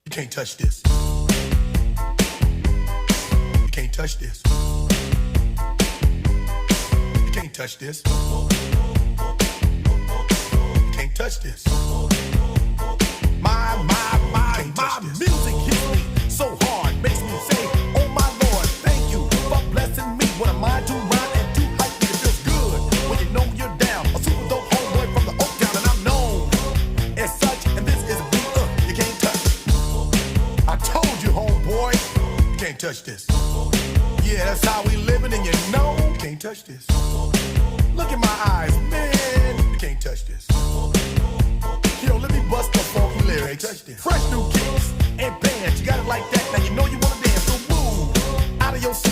You can't touch this. You can't touch this. You can't touch this. You can't touch this. My music hits me so hard, makes me say, oh my Lord, thank you for blessing me. What am I to rhyme and to hype me? It feels good when you know you're down. A super dope homeboy from the Oak Town, and I'm known as such. And this is a beat you can't touch. I told you, homeboy, you can't touch this. Yeah, that's how we living, and you know you can't touch this. Look in my eyes, man, you can't touch this. Yo, let me bust the funky lyrics. Fresh new kicks and bands, you got it like that. Now you know you wanna dance, so move out of your seat